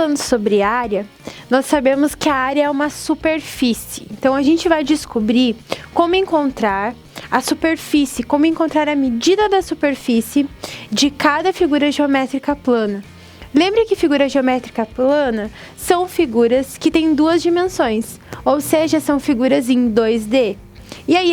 falando sobre área, nós sabemos que a área é uma superfície. Então, a gente vai descobrir como encontrar a superfície, como encontrar a medida da superfície de cada figura geométrica plana. Lembre que figura geométrica plana são figuras que têm duas dimensões, ou seja, são figuras em 2D. E aí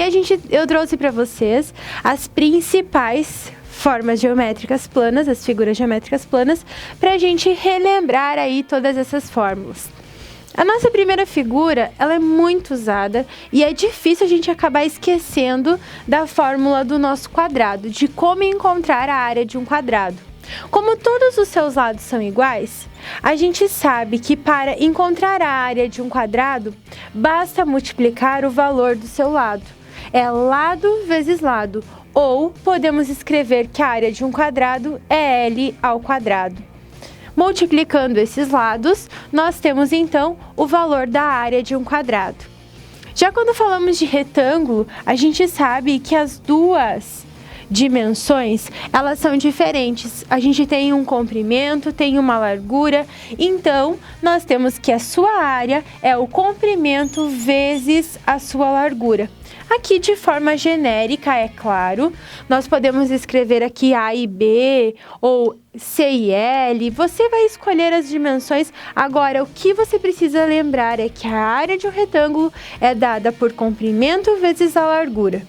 eu trouxe para vocês as principais formas geométricas planas, as figuras geométricas planas, para a gente relembrar aí todas essas fórmulas. A nossa primeira figura, ela é muito usada e é difícil a gente acabar esquecendo da fórmula do nosso quadrado, de como encontrar a área de um quadrado. Como todos os seus lados são iguais, a gente sabe que para encontrar a área de um quadrado, basta multiplicar o valor do seu lado. É lado vezes lado, ou podemos escrever que a área de um quadrado é L ao quadrado. Multiplicando esses lados, nós temos então o valor da área de um quadrado. Já quando falamos de retângulo, a gente sabe que as duas dimensões, elas são diferentes. A gente tem um comprimento, tem uma largura, então nós temos que a sua área é o comprimento vezes a sua largura. Aqui de forma genérica, é claro, nós podemos escrever aqui A e B ou C e L, você vai escolher as dimensões. Agora, o que você precisa lembrar é que a área de um retângulo é dada por comprimento vezes a largura.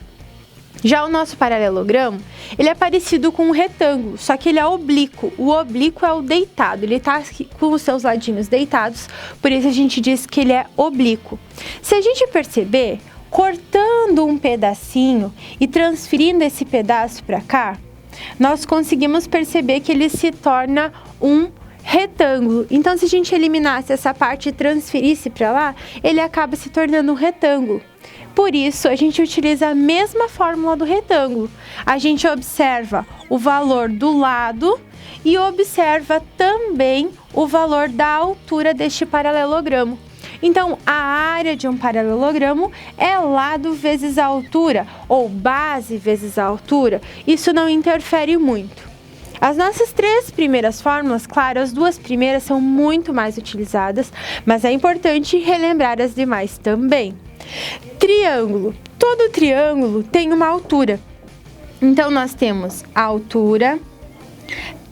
Já o nosso paralelogramo, ele é parecido com um retângulo, só que ele é oblíquo. O oblíquo é o deitado, ele está com os seus ladinhos deitados, por isso a gente diz que ele é oblíquo. Se a gente perceber, cortando um pedacinho e transferindo esse pedaço para cá, nós conseguimos perceber que ele se torna um retângulo. Então, se a gente eliminasse essa parte e transferisse para lá, ele acaba se tornando um retângulo. Por isso, a gente utiliza a mesma fórmula do retângulo. A gente observa o valor do lado e observa também o valor da altura deste paralelogramo. Então, a área de um paralelogramo é lado vezes a altura, ou base vezes a altura. Isso não interfere muito. As nossas três primeiras fórmulas, claro, as duas primeiras são muito mais utilizadas, mas é importante relembrar as demais também. Triângulo. Todo triângulo tem uma altura. Então, nós temos a altura,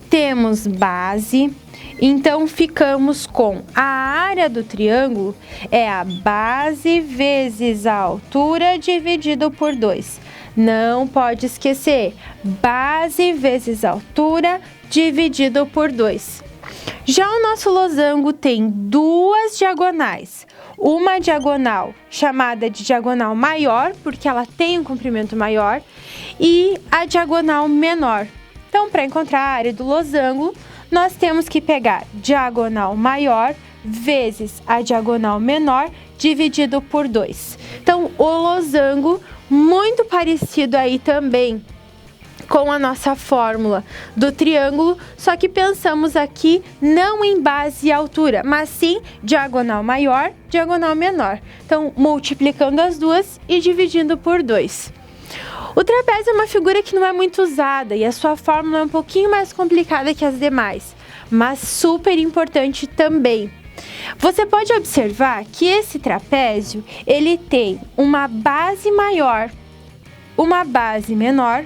temos base. Então, ficamos com a área do triângulo é a base vezes a altura dividido por 2. Não pode esquecer, base vezes a altura dividido por 2. Já o nosso losango tem duas diagonais. Uma diagonal chamada de diagonal maior, porque ela tem um comprimento maior, e a diagonal menor. Então, para encontrar a área do losango, nós temos que pegar diagonal maior vezes a diagonal menor dividido por 2. Então, o losango, muito parecido aí também com a nossa fórmula do triângulo, só que pensamos aqui não em base e altura, mas sim diagonal maior, diagonal menor. Então, multiplicando as duas e dividindo por 2. O trapézio é uma figura que não é muito usada e a sua fórmula é um pouquinho mais complicada que as demais, mas super importante também. Você pode observar que esse trapézio, ele tem uma base maior, uma base menor,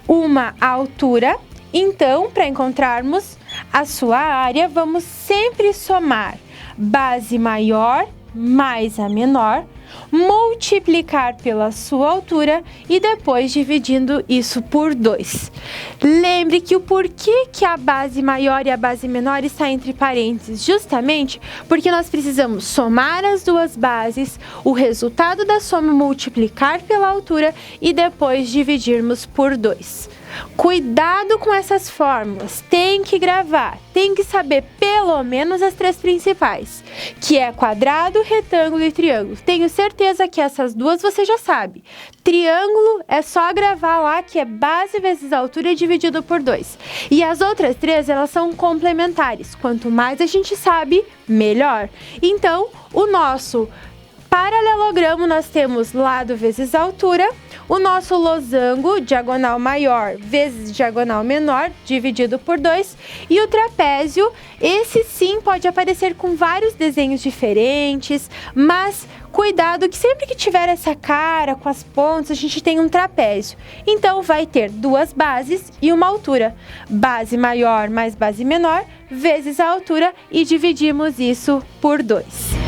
uma altura. Então, para encontrarmos a sua área, vamos sempre somar base maior mais a menor, multiplicar pela sua altura e depois dividindo isso por 2. Lembre que o porquê que a base maior e a base menor está entre parênteses, justamente porque nós precisamos somar as duas bases, o resultado da soma multiplicar pela altura e depois dividirmos por 2. Cuidado com essas fórmulas, tem que gravar, tem que saber pelo menos as três principais, que é quadrado, retângulo e triângulo. Tenho certeza que essas duas você já sabe. Triângulo é só gravar lá que é base vezes altura dividido por 2. E as outras três, elas são complementares. Quanto mais a gente sabe, melhor. Então, o nosso paralelogramo, nós temos lado vezes altura, O nosso losango, diagonal maior vezes diagonal menor, dividido por 2. E o trapézio, esse sim pode aparecer com vários desenhos diferentes, mas cuidado que sempre que tiver essa cara com as pontas, a gente tem um trapézio. Então, vai ter duas bases e uma altura. Base maior mais base menor, vezes a altura, e dividimos isso por 2.